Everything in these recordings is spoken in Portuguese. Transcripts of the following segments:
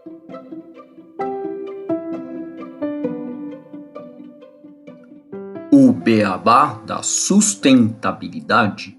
O beabá da sustentabilidade.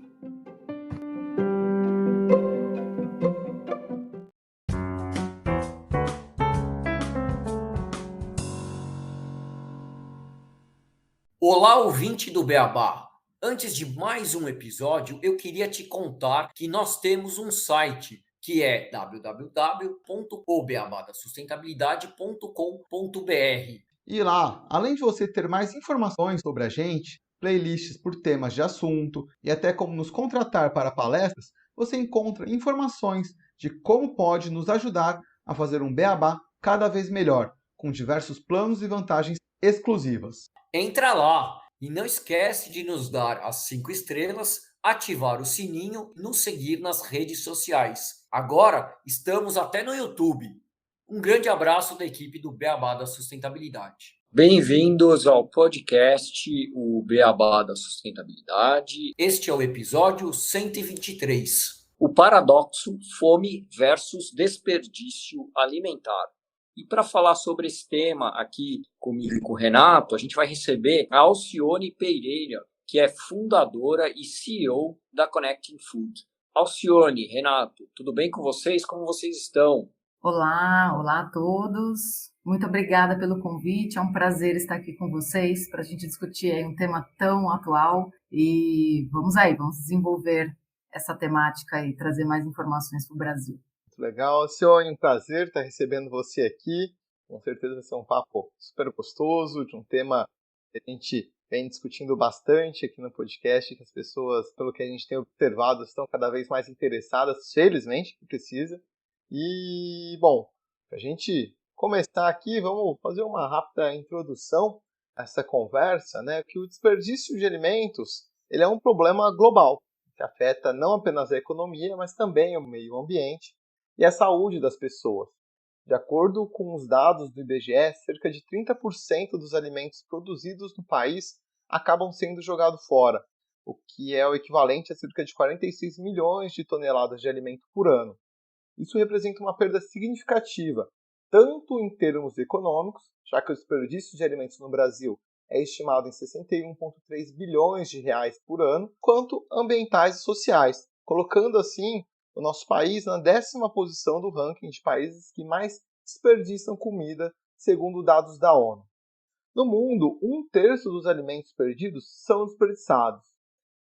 Olá, ouvinte do Beabá! Antes de mais um episódio, eu queria te contar que nós temos um site que é www.obeabadasustentabilidade.com.br. E lá, além de você ter mais informações sobre a gente, playlists por temas de assunto e até como nos contratar para palestras, você encontra informações de como pode nos ajudar a fazer um beabá cada vez melhor, com diversos planos e vantagens exclusivas. Entra lá e não esquece de nos dar as 5 estrelas, ativar o sininho e nos seguir nas redes sociais. Agora estamos até no YouTube. Um grande abraço da equipe do Beabá da Sustentabilidade. Bem-vindos ao podcast O Beabá da Sustentabilidade. Este é o episódio 123. O paradoxo fome versus desperdício alimentar. E para falar sobre esse tema aqui comigo e com o Renato, a gente vai receber a Alcione Pereira, que é fundadora e CEO da Connecting Food. Alcione, Renato, tudo bem com vocês? Como vocês estão? Olá a todos. Muito obrigada pelo convite. É um prazer estar aqui com vocês para a gente discutir aí um tema tão atual. E vamos desenvolver essa temática e trazer mais informações para o Brasil. Muito legal, Alcione, um prazer estar recebendo você aqui. Com certeza vai ser um papo super gostoso, de um tema que a gente vem discutindo bastante aqui no podcast, que as pessoas, pelo que a gente tem observado, estão cada vez mais interessadas, felizmente, que precisa. E, bom, para a gente começar aqui, vamos fazer uma rápida introdução a essa conversa, né? Que o desperdício de alimentos ele é um problema global, que afeta não apenas a economia, mas também o meio ambiente e a saúde das pessoas. De acordo com os dados do IBGE, cerca de 30% dos alimentos produzidos no país acabam sendo jogados fora, o que é o equivalente a cerca de 46 milhões de toneladas de alimento por ano. Isso representa uma perda significativa, tanto em termos econômicos, já que o desperdício de alimentos no Brasil é estimado em 61,3 bilhões de reais por ano, quanto ambientais e sociais, colocando assim o nosso país na 10ª posição do ranking de países que mais desperdiçam comida, segundo dados da ONU. No mundo, 1/3 dos alimentos perdidos são desperdiçados.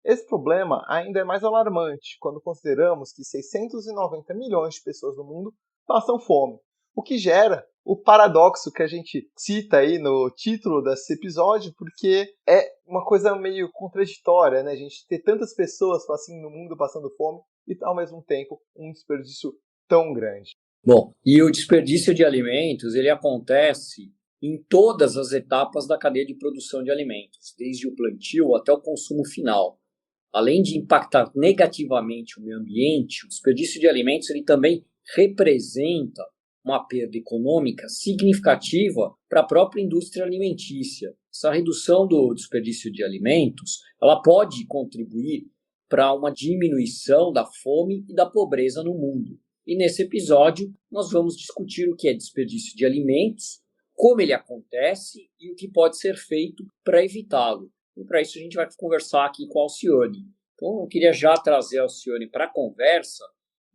Esse problema ainda é mais alarmante quando consideramos que 690 milhões de pessoas no mundo passam fome, o que gera o paradoxo que a gente cita aí no título desse episódio, porque é uma coisa meio contraditória, né? A gente ter tantas pessoas assim no mundo passando fome e ao mesmo tempo um desperdício tão grande. Bom, e o desperdício de alimentos, ele acontece em todas as etapas da cadeia de produção de alimentos, desde o plantio até o consumo final. Além de impactar negativamente o meio ambiente, o desperdício de alimentos ele também representa uma perda econômica significativa para a própria indústria alimentícia. Essa redução do desperdício de alimentos ela pode contribuir para uma diminuição da fome e da pobreza no mundo. E nesse episódio nós vamos discutir o que é desperdício de alimentos, como ele acontece e o que pode ser feito para evitá-lo. E para isso a gente vai conversar aqui com a Alcione. Então eu queria já trazer a Alcione para a conversa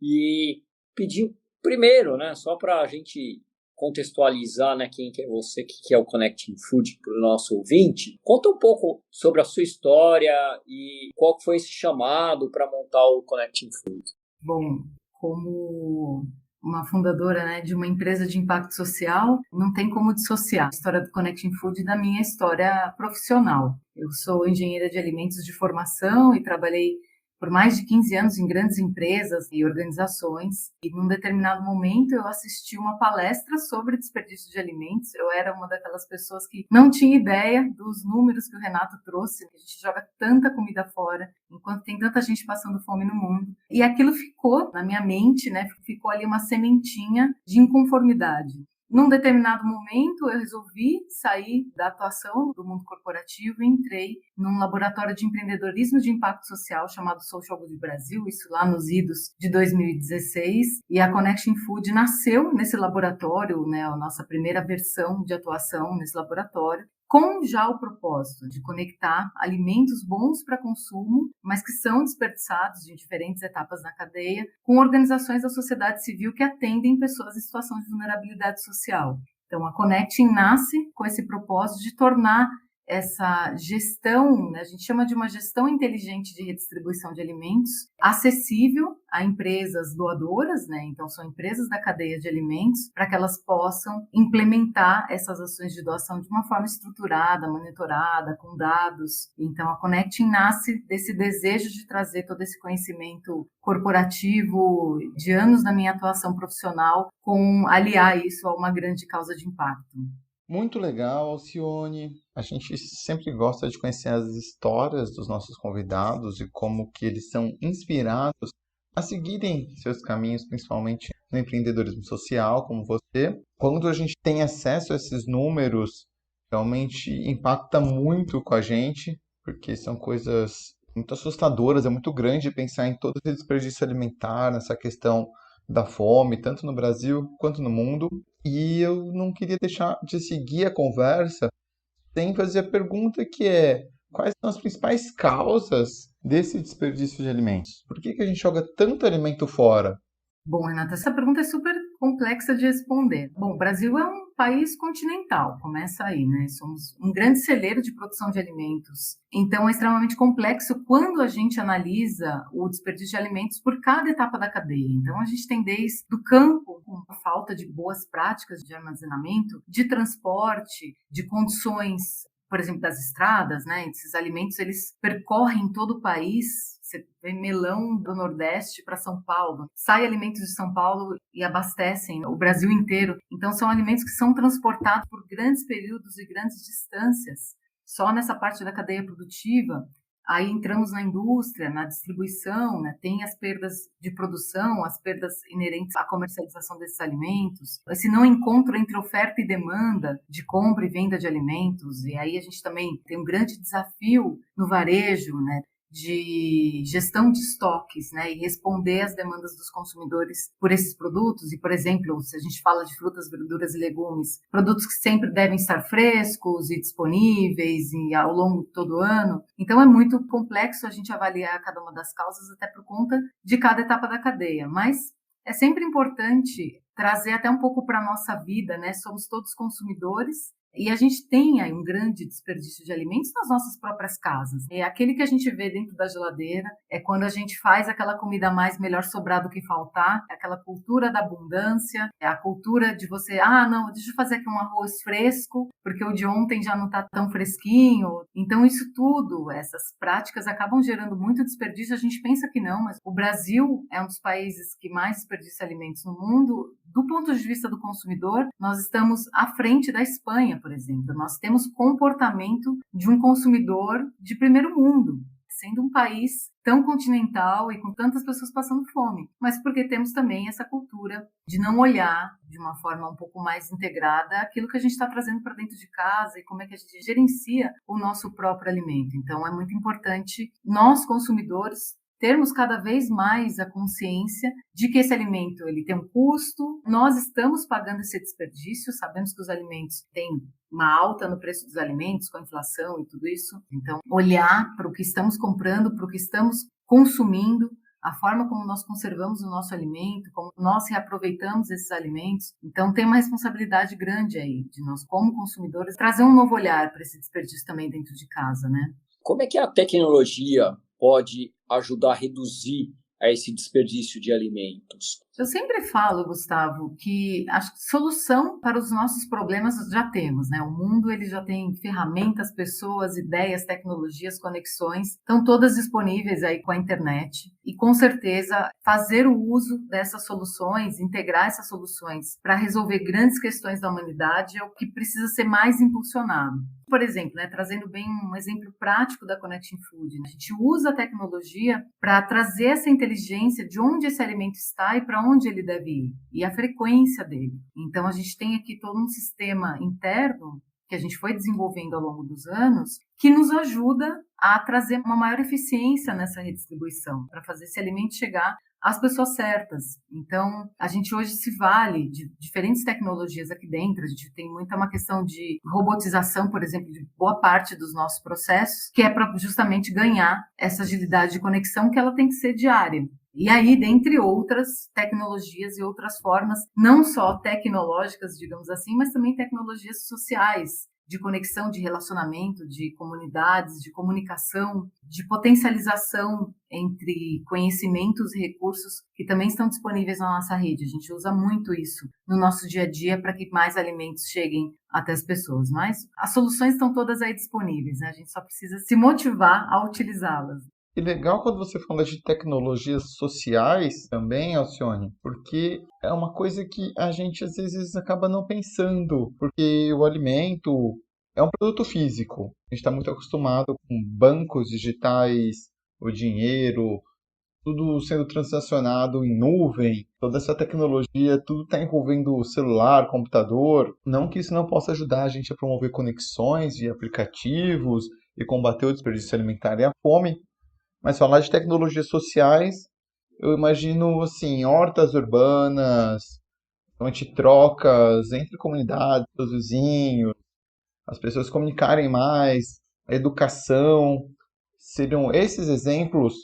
e pedir primeiro, né, só para a gente contextualizar, né, quem que é você, que é o Connecting Food para o nosso ouvinte. Conta um pouco sobre a sua história e qual foi esse chamado para montar o Connecting Food. Bom, como uma fundadora, né, de uma empresa de impacto social, não tem como dissociar a história do Connecting Food da minha história profissional. Eu sou engenheira de alimentos de formação e trabalhei por mais de 15 anos em grandes empresas e organizações. E num determinado momento eu assisti uma palestra sobre desperdício de alimentos. Eu era uma daquelas pessoas que não tinha ideia dos números que o Renato trouxe. A gente joga tanta comida fora, enquanto tem tanta gente passando fome no mundo. E aquilo ficou na minha mente, né? Ficou ali uma sementinha de inconformidade. Num determinado momento, eu resolvi sair da atuação do mundo corporativo e entrei num laboratório de empreendedorismo de impacto social chamado Social Good Brasil, isso lá nos idos de 2016, e a Connection Food nasceu nesse laboratório, né, a nossa primeira versão de atuação nesse laboratório, com já o propósito de conectar alimentos bons para consumo, mas que são desperdiçados em diferentes etapas da cadeia, com organizações da sociedade civil que atendem pessoas em situação de vulnerabilidade social. Então, a Connecting nasce com esse propósito de tornar essa gestão, né, a gente chama de uma gestão inteligente de redistribuição de alimentos, acessível a empresas doadoras, né? Então são empresas da cadeia de alimentos, para que elas possam implementar essas ações de doação de uma forma estruturada, monitorada, com dados. Então a Connecting nasce desse desejo de trazer todo esse conhecimento corporativo de anos da minha atuação profissional, com aliar isso a uma grande causa de impacto. Muito legal, Alcione. A gente sempre gosta de conhecer as histórias dos nossos convidados e como que eles são inspirados a seguirem seus caminhos, principalmente no empreendedorismo social, como você. Quando a gente tem acesso a esses números, realmente impacta muito com a gente, porque são coisas muito assustadoras, é muito grande pensar em todo esse desperdício alimentar, nessa questão da fome, tanto no Brasil quanto no mundo. E eu não queria deixar de seguir a conversa sem fazer a pergunta que é: quais são as principais causas desse desperdício de alimentos? Por que a gente joga tanto alimento fora? Bom, Renata, essa pergunta é super complexa de responder. Bom, o Brasil é um país continental, começa aí, né? Somos um grande celeiro de produção de alimentos. Então, é extremamente complexo quando a gente analisa o desperdício de alimentos por cada etapa da cadeia. Então, a gente tem desde o campo, com a falta de boas práticas de armazenamento, de transporte, de condições, por exemplo, das estradas, né? Esses alimentos, eles percorrem todo o país. Você vê melão do Nordeste para São Paulo, sai alimentos de São Paulo e abastecem o Brasil inteiro. Então, são alimentos que são transportados por grandes períodos e grandes distâncias. Só nessa parte da cadeia produtiva, aí entramos na indústria, na distribuição, né? Tem as perdas de produção, as perdas inerentes à comercialização desses alimentos, esse não encontro entre oferta e demanda de compra e venda de alimentos. E aí a gente também tem um grande desafio no varejo, né? De gestão de estoques, né, e responder às demandas dos consumidores por esses produtos. E, por exemplo, se a gente fala de frutas, verduras e legumes, produtos que sempre devem estar frescos e disponíveis e ao longo de todo o ano. Então, é muito complexo a gente avaliar cada uma das causas, até por conta de cada etapa da cadeia. Mas é sempre importante trazer até um pouco para a nossa vida, né? Somos todos consumidores. E a gente tem aí um grande desperdício de alimentos nas nossas próprias casas. É aquele que a gente vê dentro da geladeira, é quando a gente faz aquela comida mais melhor sobrar do que faltar, é aquela cultura da abundância, é a cultura de você, não, deixa eu fazer aqui um arroz fresco, porque o de ontem já não está tão fresquinho. Então isso tudo, essas práticas acabam gerando muito desperdício. A gente pensa que não, mas o Brasil é um dos países que mais desperdiça alimentos no mundo. Do ponto de vista do consumidor, nós estamos à frente da Espanha, por exemplo. Nós temos comportamento de um consumidor de primeiro mundo, sendo um país tão continental e com tantas pessoas passando fome. Mas porque temos também essa cultura de não olhar de uma forma um pouco mais integrada aquilo que a gente está trazendo para dentro de casa e como é que a gente gerencia o nosso próprio alimento. Então, é muito importante nós, consumidores, termos cada vez mais a consciência de que esse alimento ele tem um custo, nós estamos pagando esse desperdício, sabemos que os alimentos têm uma alta no preço dos alimentos, com a inflação e tudo isso. Então, olhar para o que estamos comprando, para o que estamos consumindo, a forma como nós conservamos o nosso alimento, como nós reaproveitamos esses alimentos. Então, tem uma responsabilidade grande aí de nós, como consumidores, trazer um novo olhar para esse desperdício também dentro de casa, né? Como é que a tecnologia pode ajudar a reduzir esse desperdício de alimentos? Eu sempre falo, Gustavo, que a solução para os nossos problemas já temos, né? O mundo ele já tem ferramentas, pessoas, ideias, tecnologias, conexões, estão todas disponíveis aí com a internet. E com certeza fazer o uso dessas soluções, integrar essas soluções para resolver grandes questões da humanidade é o que precisa ser mais impulsionado. Por exemplo, né, trazendo bem um exemplo prático da Connecting Food, né? A gente usa a tecnologia para trazer essa inteligência de onde esse alimento está e para onde ele deve ir e a frequência dele. Então, a gente tem aqui todo um sistema interno que a gente foi desenvolvendo ao longo dos anos, que nos ajuda a trazer uma maior eficiência nessa redistribuição, para fazer esse alimento chegar às pessoas certas. Então, a gente hoje se vale de diferentes tecnologias aqui dentro. A gente tem uma questão de robotização, por exemplo, de boa parte dos nossos processos, que é para justamente ganhar essa agilidade de conexão que ela tem que ser diária. E aí, dentre outras tecnologias e outras formas, não só tecnológicas, digamos assim, mas também tecnologias sociais, de conexão, de relacionamento, de comunidades, de comunicação, de potencialização entre conhecimentos e recursos que também estão disponíveis na nossa rede. A gente usa muito isso no nosso dia a dia para que mais alimentos cheguem até as pessoas. Mas as soluções estão todas aí disponíveis, né? A gente só precisa se motivar a utilizá-las. E legal quando você fala de tecnologias sociais também, Alcione, porque é uma coisa que a gente às vezes acaba não pensando, porque o alimento é um produto físico. A gente está muito acostumado com bancos digitais, o dinheiro, tudo sendo transacionado em nuvem, toda essa tecnologia, tudo está envolvendo o celular, computador. Não que isso não possa ajudar a gente a promover conexões de aplicativos e combater o desperdício alimentar e a fome, mas falar de tecnologias sociais, eu imagino assim, hortas urbanas, onde trocas entre comunidades, os vizinhos, as pessoas comunicarem mais, a educação, seriam esses exemplos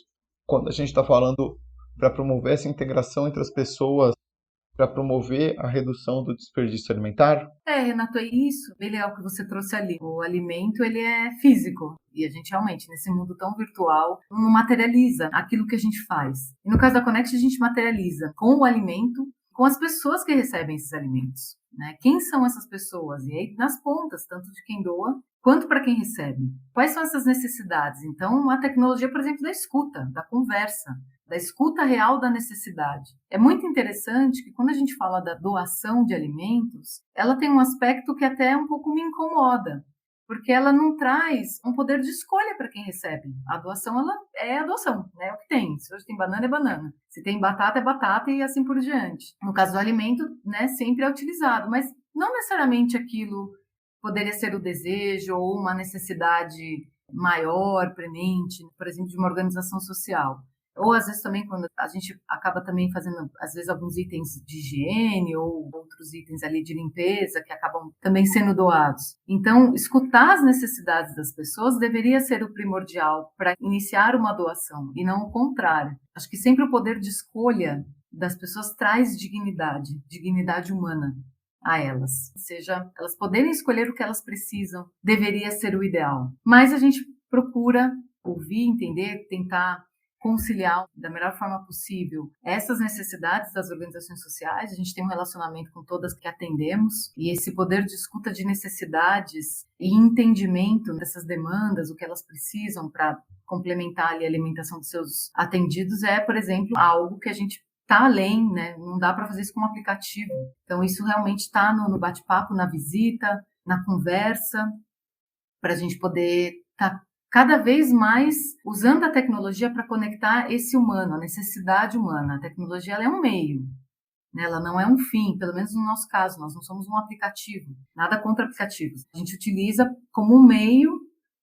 quando a gente está falando para promover essa integração entre as pessoas, para promover a redução do desperdício alimentar? Renato, é isso. Bem legal que você trouxe ali. O alimento, ele é físico. E a gente realmente, nesse mundo tão virtual, não materializa aquilo que a gente faz. E no caso da Connect, a gente materializa com o alimento, com as pessoas que recebem esses alimentos, né? Quem são essas pessoas? E aí, nas pontas, tanto de quem doa, quanto para quem recebe. Quais são essas necessidades? Então, a tecnologia, por exemplo, da escuta, da conversa, da escuta real da necessidade. É muito interessante que quando a gente fala da doação de alimentos, ela tem um aspecto que até um pouco me incomoda, porque ela não traz um poder de escolha para quem recebe. A doação, ela é a doação, né? É o que tem. Se hoje tem banana, é banana. Se tem batata, é batata e assim por diante. No caso do alimento, né, sempre é utilizado, mas não necessariamente aquilo poderia ser o desejo ou uma necessidade maior, premente, por exemplo, de uma organização social. Ou às vezes também quando a gente acaba também fazendo, às vezes, alguns itens de higiene ou outros itens ali de limpeza que acabam também sendo doados. Então, escutar as necessidades das pessoas deveria ser o primordial para iniciar uma doação e não o contrário. Acho que sempre o poder de escolha das pessoas traz dignidade humana a elas. Ou seja, elas poderem escolher o que elas precisam deveria ser o ideal. Mas a gente procura ouvir, entender, tentar conciliar da melhor forma possível essas necessidades das organizações sociais. A gente tem um relacionamento com todas que atendemos e esse poder de escuta de necessidades e entendimento dessas demandas, o que elas precisam para complementar ali a alimentação dos seus atendidos é, por exemplo, algo que a gente está além, né? Não dá para fazer isso com um aplicativo. Então, isso realmente está no bate-papo, na visita, na conversa, para a gente poder estar cada vez mais usando a tecnologia para conectar esse humano, a necessidade humana. A tecnologia ela é um meio, né? Ela não é um fim, pelo menos no nosso caso, nós não somos um aplicativo, nada contra aplicativos. A gente utiliza como um meio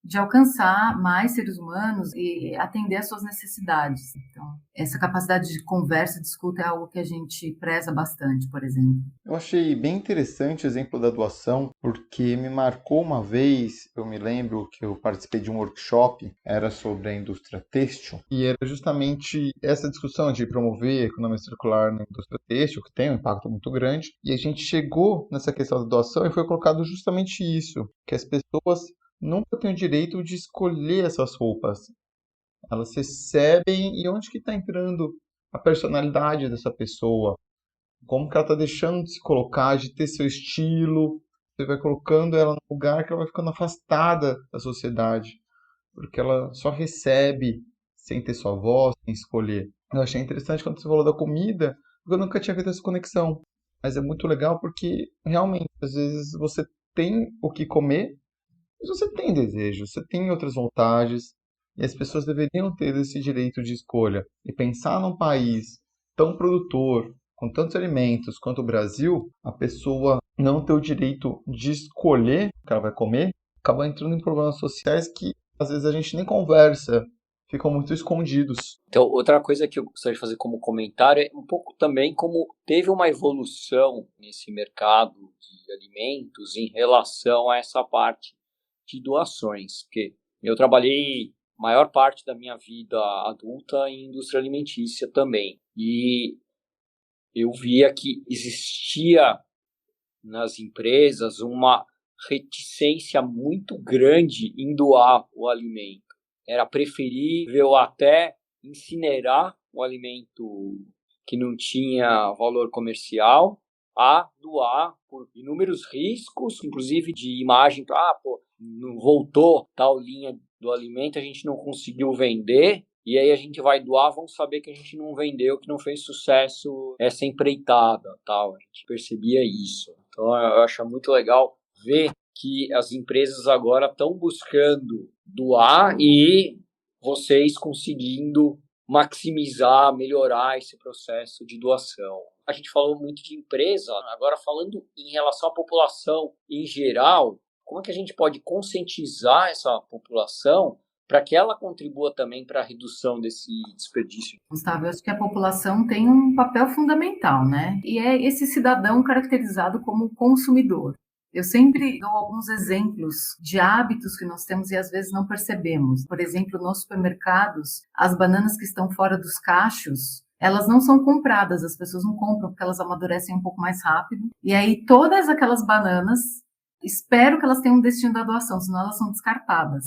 de alcançar mais seres humanos e atender às suas necessidades. Então, essa capacidade de conversa, de escuta é algo que a gente preza bastante, por exemplo. Eu achei bem interessante o exemplo da doação, porque me marcou uma vez, eu me lembro que eu participei de um workshop, era sobre a indústria têxtil, e era justamente essa discussão de promover a economia circular na indústria têxtil, que tem um impacto muito grande, e a gente chegou nessa questão da doação e foi colocado justamente isso, que as pessoas nunca têm o direito de escolher essas roupas. Elas recebem e onde que está entrando a personalidade dessa pessoa? Como que ela está deixando de se colocar, de ter seu estilo? Você vai colocando ela num lugar que ela vai ficando afastada da sociedade, porque ela só recebe sem ter sua voz, sem escolher. Eu achei interessante quando você falou da comida, porque eu nunca tinha feito essa conexão. Mas é muito legal porque realmente, às vezes você tem o que comer, mas você tem desejo, você tem outras vontades, e as pessoas deveriam ter esse direito de escolha. E pensar num país tão produtor, com tantos alimentos quanto o Brasil, a pessoa não ter o direito de escolher o que ela vai comer, acaba entrando em problemas sociais que às vezes a gente nem conversa, ficam muito escondidos. Então, outra coisa que eu gostaria de fazer como comentário é um pouco também como teve uma evolução nesse mercado de alimentos em relação a essa parte de doações, porque eu trabalhei a maior parte da minha vida adulta em indústria alimentícia também, e eu via que existia nas empresas uma reticência muito grande em doar o alimento. Era preferível até incinerar o alimento que não tinha valor comercial a doar por inúmeros riscos, inclusive de imagem, não voltou tal linha do alimento, a gente não conseguiu vender, e aí a gente vai doar, vamos saber que a gente não vendeu, que não fez sucesso essa empreitada, tal. A gente percebia isso. Então eu acho muito legal ver que as empresas agora estão buscando doar e vocês conseguindo maximizar, melhorar esse processo de doação. A gente falou muito de empresa, agora falando em relação à população em geral, como é que a gente pode conscientizar essa população para que ela contribua também para a redução desse desperdício? Gustavo, eu acho que a população tem um papel fundamental, né? E é esse cidadão caracterizado como consumidor. Eu sempre dou alguns exemplos de hábitos que nós temos e às vezes não percebemos. Por exemplo, nos supermercados, as bananas que estão fora dos cachos, elas não são compradas, as pessoas não compram porque elas amadurecem um pouco mais rápido. E aí todas aquelas bananas, espero que elas tenham um destino da doação, senão elas são descartadas.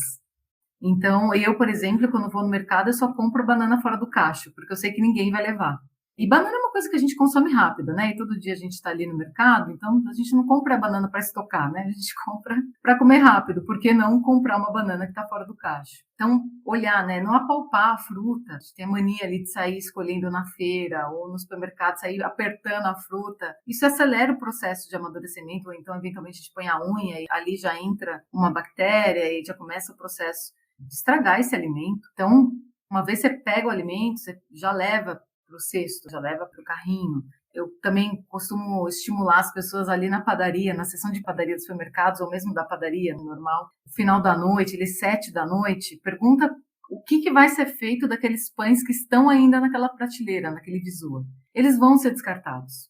Então, eu, por exemplo, quando vou no mercado, eu só compro banana fora do cacho, porque eu sei que ninguém vai levar. E banana é uma coisa que a gente consome rápido, né? E todo dia a gente está ali no mercado, então a gente não compra a banana para estocar, né? A gente compra para comer rápido. Por que não comprar uma banana que está fora do cacho? Então, olhar, né? Não apalpar a fruta. A gente tem a mania ali de sair escolhendo na feira ou no supermercado, sair apertando a fruta. Isso acelera o processo de amadurecimento, ou então, eventualmente, a gente põe a unha e ali já entra uma bactéria e já começa o processo de estragar esse alimento. Então, uma vez você pega o alimento, você já leva para o cesto, já leva para o carrinho. Eu também costumo estimular as pessoas ali na padaria, na seção de padaria dos supermercados, ou mesmo da padaria normal, no final da noite, 7 da noite, pergunta o que vai ser feito daqueles pães que estão ainda naquela prateleira, naquele visor. Eles vão ser descartados,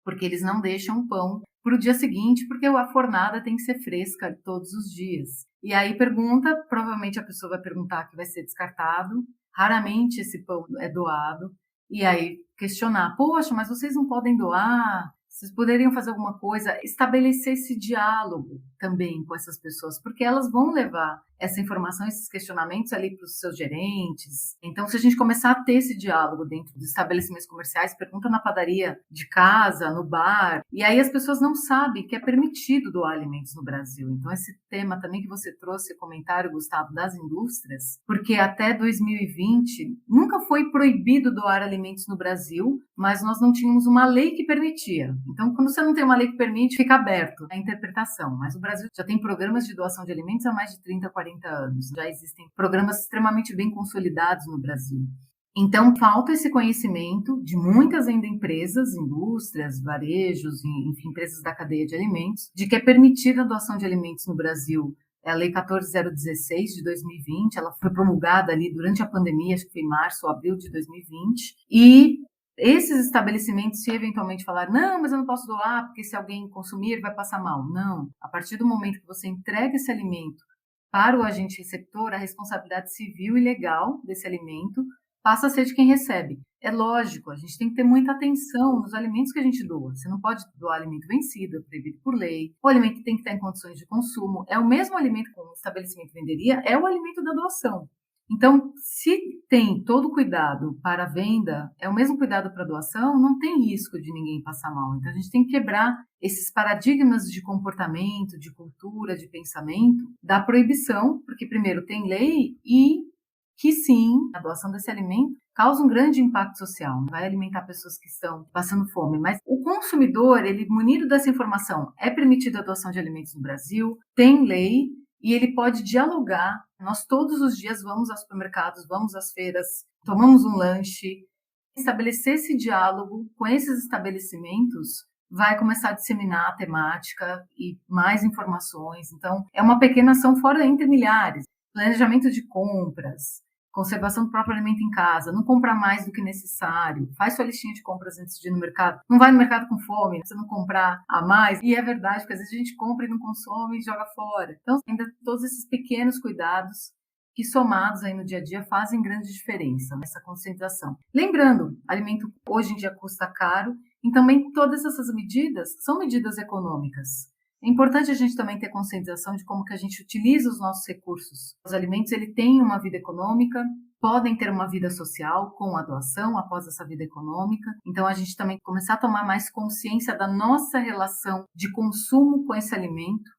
porque eles não deixam o pão para o dia seguinte, porque a fornada tem que ser fresca todos os dias. E aí pergunta, provavelmente a pessoa vai perguntar que vai ser descartado, raramente esse pão é doado. E aí questionar, poxa, mas vocês não podem doar? Vocês poderiam fazer alguma coisa? Estabelecer esse diálogo também com essas pessoas, porque elas vão levar essa informação, esses questionamentos ali para os seus gerentes. Então, se a gente começar a ter esse diálogo dentro dos estabelecimentos comerciais, pergunta na padaria de casa, no bar, e aí as pessoas não sabem que é permitido doar alimentos no Brasil. Então, esse tema também que você trouxe, comentário, Gustavo, das indústrias, porque até 2020 nunca foi proibido doar alimentos no Brasil, mas nós não tínhamos uma lei que permitia. Então, quando você não tem uma lei que permite, fica aberto a interpretação. Mas o Brasil já tem programas de doação de alimentos há mais de 30, 40 anos. Já existem programas extremamente bem consolidados no Brasil. Então, falta esse conhecimento de muitas ainda empresas, indústrias, varejos, enfim, empresas da cadeia de alimentos, de que é permitida a doação de alimentos no Brasil. É a Lei 14.016 de 2020, ela foi promulgada ali durante a pandemia, acho que foi em março ou abril de 2020, e esses estabelecimentos, se eventualmente falar, não, mas eu não posso doar, porque se alguém consumir, ele vai passar mal. Não. A partir do momento que você entrega esse alimento para o agente receptor, a responsabilidade civil e legal desse alimento passa a ser de quem recebe. É lógico, a gente tem que ter muita atenção nos alimentos que a gente doa. Você não pode doar alimento vencido, é proibido por lei. O alimento tem que estar em condições de consumo. É o mesmo alimento que o estabelecimento venderia, é o alimento da doação. Então, se tem todo o cuidado para a venda, é o mesmo cuidado para a doação, não tem risco de ninguém passar mal. Então, a gente tem que quebrar esses paradigmas de comportamento, de cultura, de pensamento, da proibição, porque primeiro tem lei e que sim, a doação desse alimento causa um grande impacto social, vai alimentar pessoas que estão passando fome, mas o consumidor, ele munido dessa informação, é permitida a doação de alimentos no Brasil, tem lei, e ele pode dialogar. Nós todos os dias vamos aos supermercados, vamos às feiras, tomamos um lanche. estabelecer esse diálogo com esses estabelecimentos vai começar a disseminar a temática e mais informações. Então, é uma pequena ação fora entre milhares. Planejamento de compras, conservação do próprio alimento em casa, não comprar mais do que necessário, faz sua listinha de compras antes de ir no mercado, não vai no mercado com fome, você não comprar a mais, e é verdade, porque às vezes a gente compra e não consome e joga fora. Então, ainda todos esses pequenos cuidados que somados aí no dia a dia fazem grande diferença nessa conscientização. Lembrando, alimento hoje em dia custa caro, e também todas essas medidas são medidas econômicas. É importante a gente também ter conscientização de como que a gente utiliza os nossos recursos. Os alimentos, ele tem uma vida econômica, podem ter uma vida social com a doação após essa vida econômica. Então, a gente também começar a tomar mais consciência da nossa relação de consumo com esse alimento.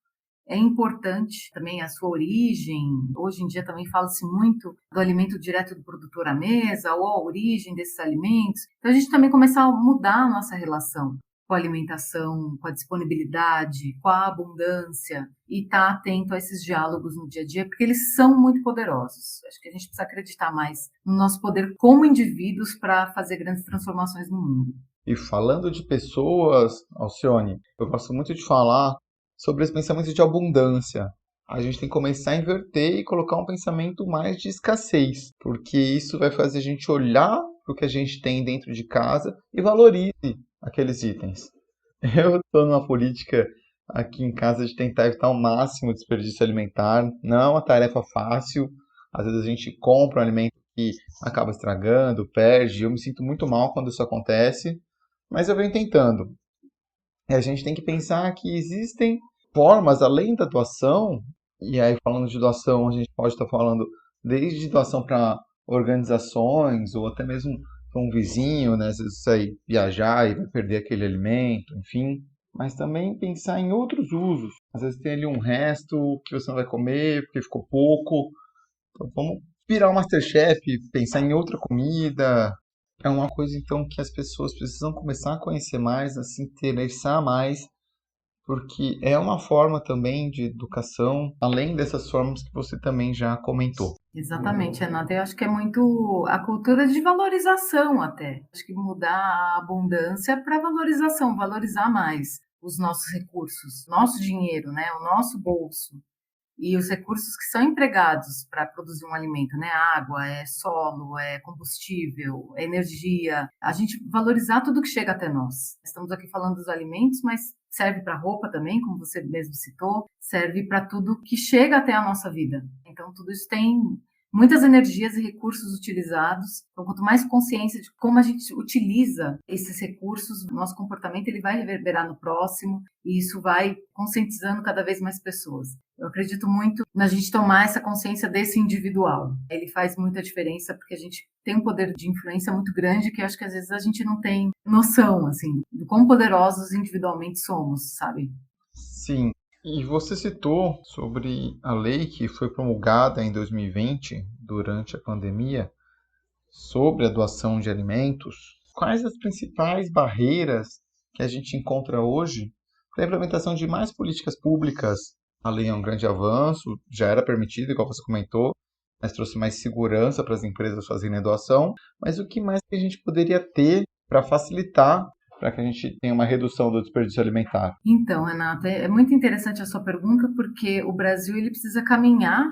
É importante também a sua origem. Hoje em dia também fala-se muito do alimento direto do produtor à mesa ou a origem desses alimentos. Então, a gente também começar a mudar a nossa relação com a alimentação, com a disponibilidade, com a abundância e estar atento a esses diálogos no dia a dia, porque eles são muito poderosos. Acho que a gente precisa acreditar mais no nosso poder como indivíduos para fazer grandes transformações no mundo. E falando de pessoas, Alcione, eu gosto muito de falar sobre esse pensamento de abundância. A gente tem que começar a inverter e colocar um pensamento mais de escassez, porque isso vai fazer a gente olhar para o que a gente tem dentro de casa e valorize aqueles itens. Eu estou numa política aqui em casa de tentar evitar ao máximo o desperdício alimentar. Não é uma tarefa fácil. Às vezes a gente compra um alimento que acaba estragando, perde. Eu me sinto muito mal quando isso acontece, mas eu venho tentando. E a gente tem que pensar que existem formas além da doação, e aí falando de doação, a gente pode estar falando desde doação para organizações ou até mesmo para um vizinho, né? Se você sair viajar e vai perder aquele alimento, enfim. Mas também pensar em outros usos. Às vezes tem ali um resto que você não vai comer porque ficou pouco. Então vamos virar o MasterChef, pensar em outra comida. É uma coisa então que as pessoas precisam começar a conhecer mais, a se interessar mais, porque é uma forma também de educação, além dessas formas que você também já comentou. Exatamente, Renata. Eu acho que é muito a cultura de valorização até. Acho que mudar a abundância para valorização, valorizar mais os nossos recursos, nosso dinheiro, né, o nosso bolso. E os recursos que são empregados para produzir um alimento, né? Água, é solo, é combustível, é energia. A gente valorizar tudo que chega até nós. Estamos aqui falando dos alimentos, mas serve para roupa também, como você mesmo citou, serve para tudo que chega até a nossa vida. Então, tudo isso tem muitas energias e recursos utilizados. Então, quanto mais consciência de como a gente utiliza esses recursos, o nosso comportamento ele vai reverberar no próximo e isso vai conscientizando cada vez mais pessoas. Eu acredito muito na gente tomar essa consciência desse individual. Ele faz muita diferença porque a gente tem um poder de influência muito grande que eu acho que às vezes a gente não tem noção, assim, do quão poderosos individualmente somos, sabe? Sim. E você citou sobre a lei que foi promulgada em 2020, durante a pandemia, sobre a doação de alimentos. Quais as principais barreiras que a gente encontra hoje para a implementação de mais políticas públicas? A lei é um grande avanço, já era permitido, igual você comentou, mas trouxe mais segurança para as empresas fazerem a doação. Mas o que mais que a gente poderia ter para facilitar para que a gente tenha uma redução do desperdício alimentar? Então, Renata, é muito interessante a sua pergunta, porque o Brasil ele precisa caminhar.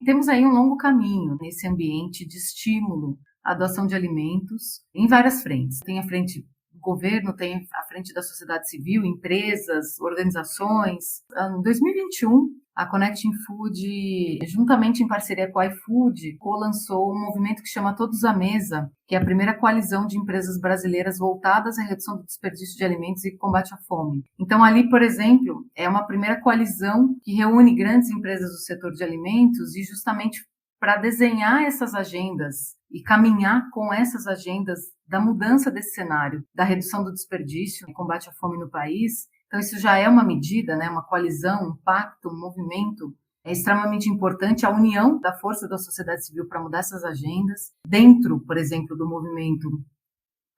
Temos aí um longo caminho nesse ambiente de estímulo à doação de alimentos em várias frentes. Tem a frente do governo, tem a frente da sociedade civil, empresas, organizações. Em 2021, a Connecting Food, juntamente em parceria com a iFood, lançou um movimento que chama Todos à Mesa, que é a primeira coalizão de empresas brasileiras voltadas à redução do desperdício de alimentos e combate à fome. Então, ali, por exemplo, é uma primeira coalizão que reúne grandes empresas do setor de alimentos e justamente para desenhar essas agendas e caminhar com essas agendas da mudança desse cenário, da redução do desperdício e combate à fome no país. Então, isso já é uma medida, né, uma coalizão, um pacto, um movimento. É extremamente importante a união da força da sociedade civil para mudar essas agendas. Dentro, por exemplo, do movimento,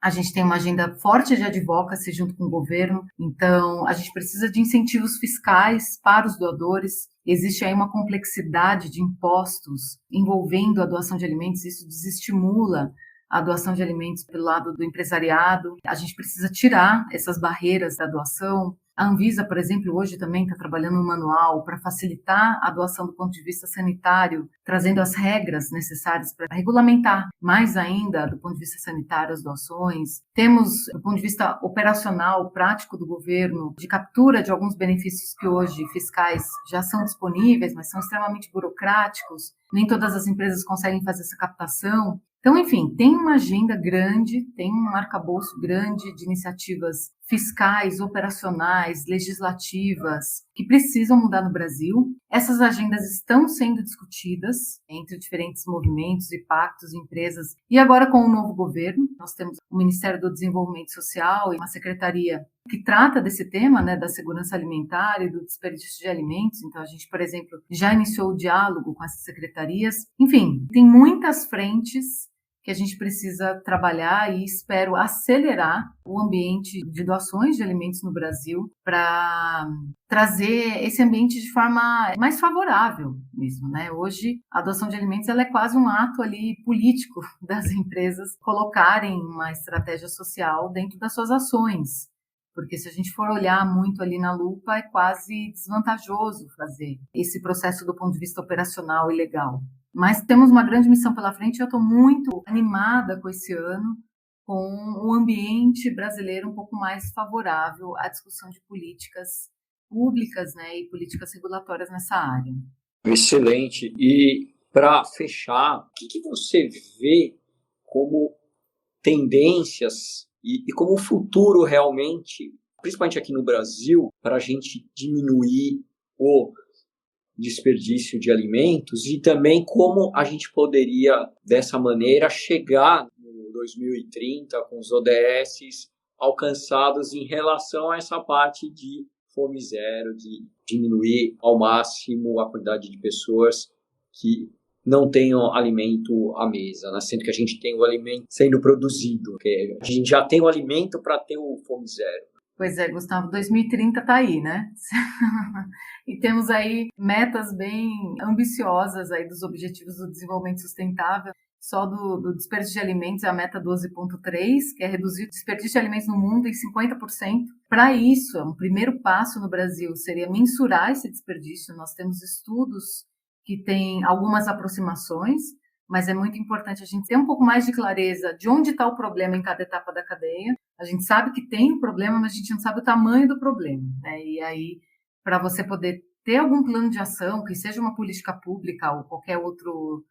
a gente tem uma agenda forte de advocacy junto com o governo. Então, a gente precisa de incentivos fiscais para os doadores. Existe aí uma complexidade de impostos envolvendo a doação de alimentos. Isso desestimula a doação de alimentos pelo lado do empresariado. A gente precisa tirar essas barreiras da doação. A Anvisa, por exemplo, hoje também está trabalhando um manual para facilitar a doação do ponto de vista sanitário, trazendo as regras necessárias para regulamentar mais ainda, do ponto de vista sanitário, as doações. Temos, do ponto de vista operacional, prático do governo, de captura de alguns benefícios que hoje fiscais já são disponíveis, mas são extremamente burocráticos. Nem todas as empresas conseguem fazer essa captação. Então, enfim, tem uma agenda grande, tem um arcabouço grande de iniciativas fiscais, operacionais, legislativas, que precisam mudar no Brasil. Essas agendas estão sendo discutidas entre diferentes movimentos e pactos, empresas. E agora, com o novo governo, nós temos o Ministério do Desenvolvimento Social e uma secretaria que trata desse tema, né, da segurança alimentar e do desperdício de alimentos. Então, a gente, por exemplo, já iniciou o diálogo com essas secretarias. Enfim, tem muitas frentes que a gente precisa trabalhar e espero acelerar o ambiente de doações de alimentos no Brasil para trazer esse ambiente de forma mais favorável mesmo, né? Hoje, a doação de alimentos ela é quase um ato ali político das empresas colocarem uma estratégia social dentro das suas ações. Porque se a gente for olhar muito ali na lupa, é quase desvantajoso fazer esse processo do ponto de vista operacional e legal. Mas temos uma grande missão pela frente e eu estou muito animada com esse ano, com o ambiente brasileiro um pouco mais favorável à discussão de políticas públicas, né, e políticas regulatórias nessa área. Excelente. E para fechar, o que você vê como tendências e como o futuro realmente, principalmente aqui no Brasil, para a gente diminuir o desperdício de alimentos e também como a gente poderia, dessa maneira, chegar no 2030 com os ODS alcançados em relação a essa parte de fome zero, de diminuir ao máximo a quantidade de pessoas que não tenham alimento à mesa, né? Sendo que a gente tem o alimento sendo produzido, que a gente já tem o alimento para ter o fome zero. Pois é, Gustavo, 2030 está aí, né? E temos aí metas bem ambiciosas aí dos Objetivos do Desenvolvimento Sustentável. Só do desperdício de alimentos é a meta 12.3, que é reduzir o desperdício de alimentos no mundo em 50%. Para isso, um primeiro passo no Brasil seria mensurar esse desperdício. Nós temos estudos que têm algumas aproximações, mas é muito importante a gente ter um pouco mais de clareza de onde está o problema em cada etapa da cadeia. A gente sabe que tem um problema, mas a gente não sabe o tamanho do problema, né? E aí, para você poder ter algum plano de ação, que seja uma política pública ou qualquer outro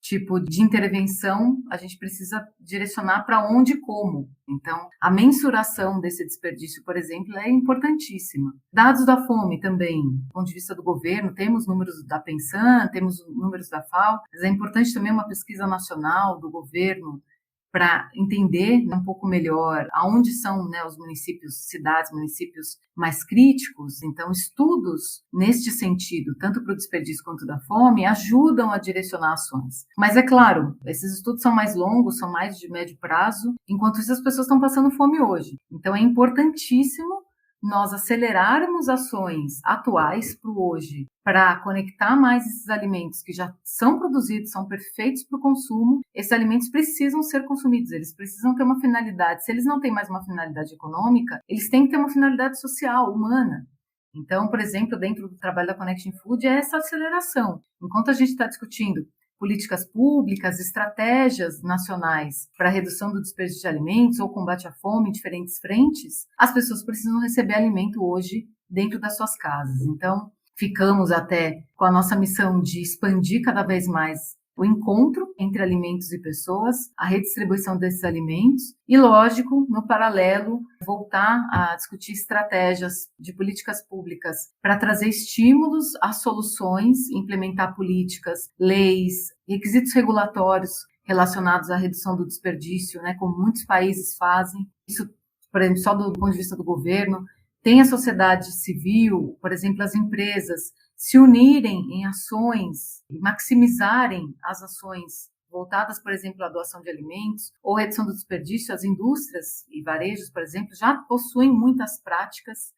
tipo de intervenção, a gente precisa direcionar para onde e como. Então, a mensuração desse desperdício, por exemplo, é importantíssima. Dados da fome também, do ponto de vista do governo, temos números da Pensan, temos números da FAO, mas é importante também uma pesquisa nacional do governo para entender um pouco melhor aonde são, né, os municípios, cidades, municípios mais críticos. Então, estudos neste sentido, tanto para o desperdício quanto da fome, ajudam a direcionar ações. Mas é claro, esses estudos são mais longos, são mais de médio prazo, enquanto isso as pessoas estão passando fome hoje. Então, é importantíssimo nós acelerarmos ações atuais para o hoje, para conectar mais esses alimentos que já são produzidos, são perfeitos para o consumo. Esses alimentos precisam ser consumidos, eles precisam ter uma finalidade. Se eles não têm mais uma finalidade econômica, eles têm que ter uma finalidade social, humana. Então, por exemplo, dentro do trabalho da Connecting Food, é essa aceleração. Enquanto a gente está discutindo políticas públicas, estratégias nacionais para a redução do desperdício de alimentos ou combate à fome em diferentes frentes, as pessoas precisam receber alimento hoje dentro das suas casas. Então, ficamos até com a nossa missão de expandir cada vez mais o encontro entre alimentos e pessoas, a redistribuição desses alimentos e, lógico, no paralelo, voltar a discutir estratégias de políticas públicas para trazer estímulos às soluções, implementar políticas, leis, requisitos regulatórios relacionados à redução do desperdício, né, como muitos países fazem. Isso, por exemplo, só do ponto de vista do governo. Tem a sociedade civil, por exemplo, as empresas, se unirem em ações e maximizarem as ações voltadas, por exemplo, à doação de alimentos ou redução do desperdício. As indústrias e varejos, por exemplo, já possuem muitas práticas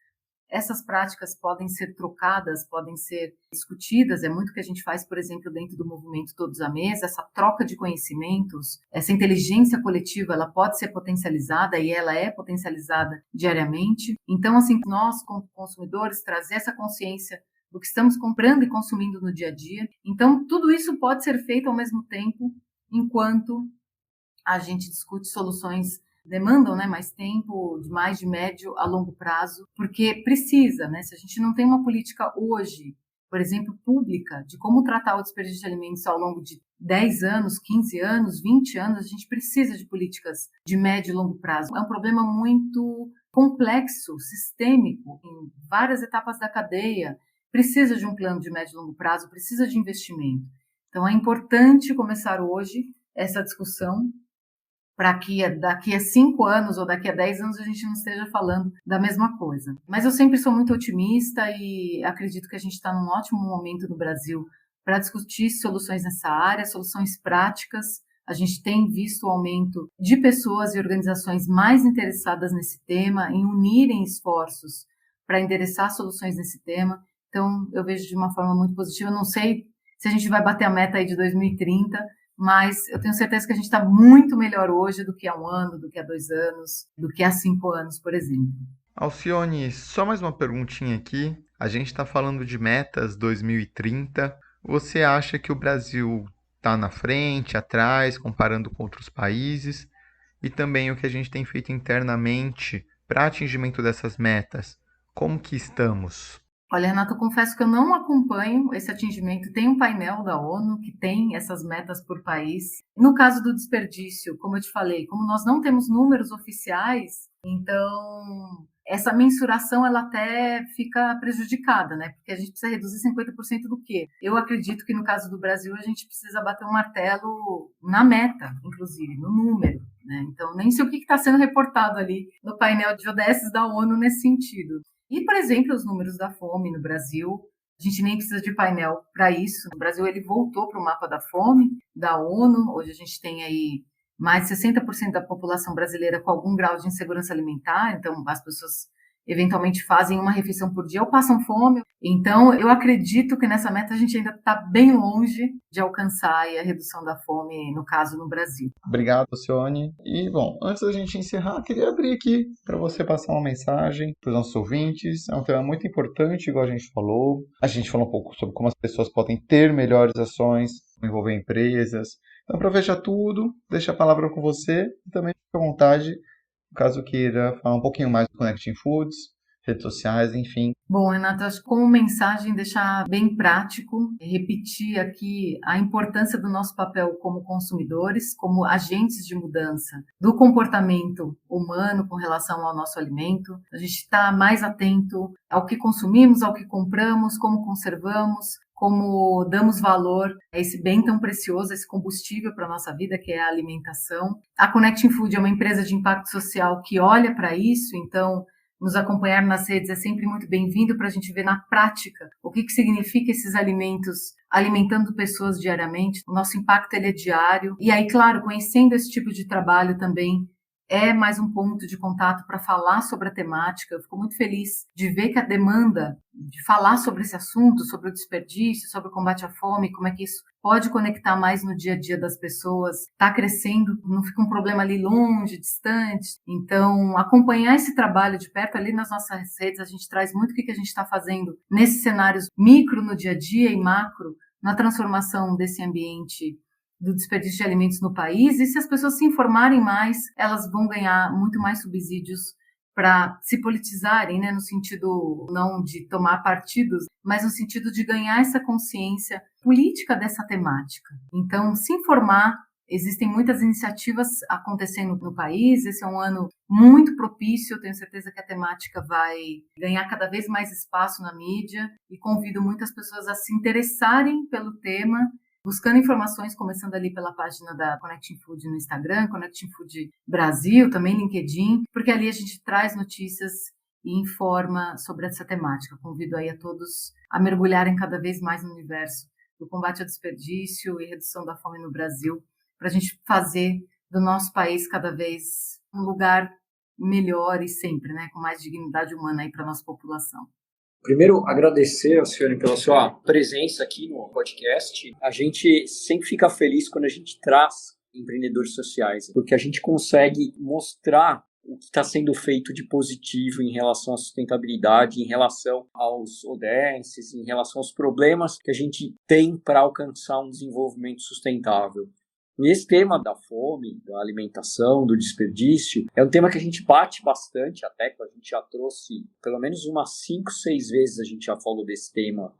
essas práticas podem ser trocadas, podem ser discutidas. É muito que a gente faz, por exemplo, dentro do movimento Todos à Mesa, essa troca de conhecimentos, essa inteligência coletiva, ela pode ser potencializada e ela é potencializada diariamente. Então, assim, nós, como consumidores, trazer essa consciência do que estamos comprando e consumindo no dia a dia. Então, tudo isso pode ser feito ao mesmo tempo, enquanto a gente discute soluções demandam, né, mais tempo, mais de médio a longo prazo, porque precisa, né? Se a gente não tem uma política hoje, por exemplo, pública, de como tratar o desperdício de alimentos ao longo de 10 anos, 15 anos, 20 anos, a gente precisa de políticas de médio e longo prazo. É um problema muito complexo, sistêmico, em várias etapas da cadeia. Precisa de um plano de médio e longo prazo, precisa de investimento. Então, é importante começar hoje essa discussão para que daqui a 5 anos ou daqui a 10 anos a gente não esteja falando da mesma coisa. Mas eu sempre sou muito otimista e acredito que a gente está num ótimo momento no Brasil para discutir soluções nessa área, soluções práticas. A gente tem visto o aumento de pessoas e organizações mais interessadas nesse tema, em unirem esforços para endereçar soluções nesse tema. Então, eu vejo de uma forma muito positiva. Eu não sei se a gente vai bater a meta aí de 2030, mas eu tenho certeza que a gente está muito melhor hoje do que há 1 ano, do que há 2 anos, do que há 5 anos, por exemplo. Alcione, só mais uma perguntinha aqui. A gente está falando de metas 2030. Você acha que o Brasil está na frente, atrás, comparando com outros países? E também o que a gente tem feito internamente para atingimento dessas metas? Como que estamos? Olha, Renata, eu confesso que eu não acompanho esse atingimento. Tem um painel da ONU que tem essas metas por país. No caso do desperdício, como eu te falei, como nós não temos números oficiais, então essa mensuração ela até fica prejudicada, né? Porque a gente precisa reduzir 50% do quê? Eu acredito que no caso do Brasil a gente precisa bater um martelo na meta, inclusive, no número, né? Então nem sei o que está sendo reportado ali no painel de ODS da ONU nesse sentido. E, por exemplo, os números da fome no Brasil, a gente nem precisa de painel para isso. No Brasil, ele voltou para o mapa da fome da ONU. Hoje a gente tem aí mais de 60% da população brasileira com algum grau de insegurança alimentar. Então, as pessoas eventualmente fazem uma refeição por dia ou passam fome. Então, eu acredito que nessa meta a gente ainda está bem longe de alcançar a redução da fome, no caso, no Brasil. Obrigado, Alcione. E, bom, antes da gente encerrar, queria abrir aqui para você passar uma mensagem para os nossos ouvintes. É um tema muito importante, igual a gente falou. A gente falou um pouco sobre como as pessoas podem ter melhores ações, envolver empresas. Então, para fechar tudo, deixa a palavra com você e também fique à vontade, caso queira falar um pouquinho mais do Connecting Foods, redes sociais, enfim. Bom, Renata, acho que como mensagem deixar bem prático, repetir aqui a importância do nosso papel como consumidores, como agentes de mudança do comportamento humano com relação ao nosso alimento. A gente está mais atento ao que consumimos, ao que compramos, como conservamos, como damos valor a esse bem tão precioso, esse combustível para a nossa vida, que é a alimentação. A Connecting Food é uma empresa de impacto social que olha para isso, então nos acompanhar nas redes é sempre muito bem-vindo para a gente ver na prática o que significa esses alimentos alimentando pessoas diariamente. O nosso impacto ele é diário. E aí, claro, conhecendo esse tipo de trabalho também é mais um ponto de contato para falar sobre a temática. Eu fico muito feliz de ver que a demanda de falar sobre esse assunto, sobre o desperdício, sobre o combate à fome, como é que isso pode conectar mais no dia a dia das pessoas, está crescendo, não fica um problema ali longe, distante. Então, acompanhar esse trabalho de perto ali nas nossas redes, a gente traz muito o que a gente está fazendo nesses cenários micro no dia a dia e macro, na transformação desse ambiente do desperdício de alimentos no país. E se as pessoas se informarem mais, elas vão ganhar muito mais subsídios para se politizarem, né, no sentido não de tomar partidos, mas no sentido de ganhar essa consciência política dessa temática. Então, se informar, existem muitas iniciativas acontecendo no país, esse é um ano muito propício, eu tenho certeza que a temática vai ganhar cada vez mais espaço na mídia e convido muitas pessoas a se interessarem pelo tema, buscando informações, começando ali pela página da Connecting Food no Instagram, Connecting Food Brasil, também LinkedIn, porque ali a gente traz notícias e informa sobre essa temática. Convido aí a todos a mergulharem cada vez mais no universo do combate ao desperdício e redução da fome no Brasil, para a gente fazer do nosso país cada vez um lugar melhor e sempre, né, com mais dignidade humana aí para a nossa população. Primeiro, agradecer ao senhor pela sua presença aqui no podcast. A gente sempre fica feliz quando a gente traz empreendedores sociais, porque a gente consegue mostrar o que está sendo feito de positivo em relação à sustentabilidade, em relação aos ODSs, em relação aos problemas que a gente tem para alcançar um desenvolvimento sustentável. E esse tema da fome, da alimentação, do desperdício, é um tema que a gente bate bastante, até que a gente já trouxe pelo menos umas 5, 6 vezes a gente já falou desse tema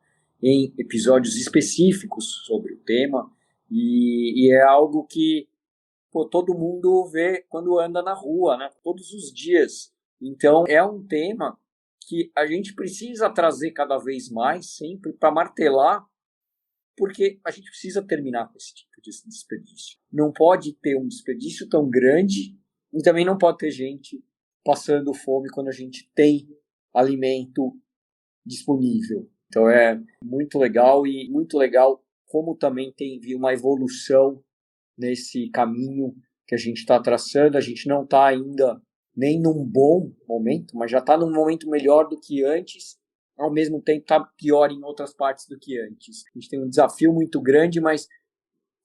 em episódios específicos sobre o tema, e é algo que todo mundo vê quando anda na rua, né? Todos os dias. Então é um tema que a gente precisa trazer cada vez mais, sempre, para martelar, porque a gente precisa terminar com esse tipo de desperdício. Não pode ter um desperdício tão grande e também não pode ter gente passando fome quando a gente tem alimento disponível. Então é muito legal, e muito legal como também tem uma evolução nesse caminho que a gente está traçando. A gente não está ainda nem num bom momento, mas já está num momento melhor do que antes. Ao mesmo tempo está pior em outras partes do que antes. A gente tem um desafio muito grande, mas,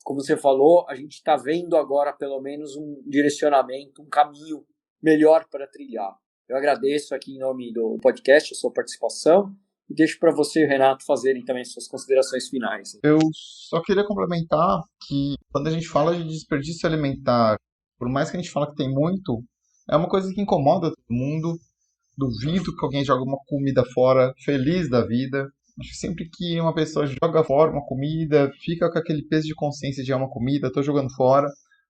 como você falou, a gente está vendo agora pelo menos um direcionamento, um caminho melhor para trilhar. Eu agradeço aqui em nome do podcast a sua participação e deixo para você, Renato, fazerem também suas considerações finais. Eu só queria complementar que quando a gente fala de desperdício alimentar, por mais que a gente fale que tem muito, é uma coisa que incomoda todo mundo. Duvido que alguém jogue uma comida fora feliz da vida. Acho que sempre que uma pessoa joga fora uma comida, fica com aquele peso de consciência de uma comida, estou jogando fora.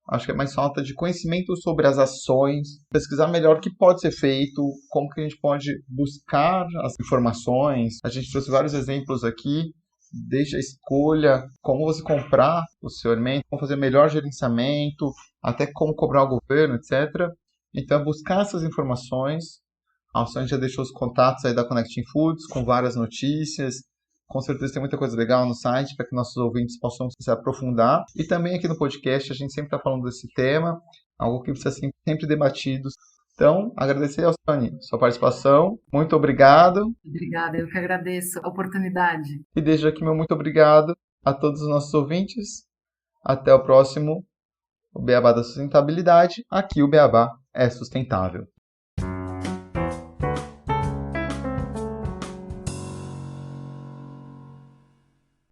Acho que é mais falta de conhecimento sobre as ações, pesquisar melhor o que pode ser feito, como que a gente pode buscar as informações. A gente trouxe vários exemplos aqui, desde a escolha, como você comprar o seu alimento, como fazer melhor gerenciamento, até como cobrar o governo, etc. Então, buscar essas informações. A Alcione já deixou os contatos aí da Connecting Foods com várias notícias. Com certeza tem muita coisa legal no site para que nossos ouvintes possam se aprofundar. E também aqui no podcast a gente sempre está falando desse tema, algo que precisa ser sempre debatido. Então, agradecer, Alcione, sua participação. Muito obrigado. Obrigada, eu que agradeço a oportunidade. E desde aqui meu muito obrigado a todos os nossos ouvintes. Até o próximo o Beabá da Sustentabilidade. Aqui o Beabá é sustentável.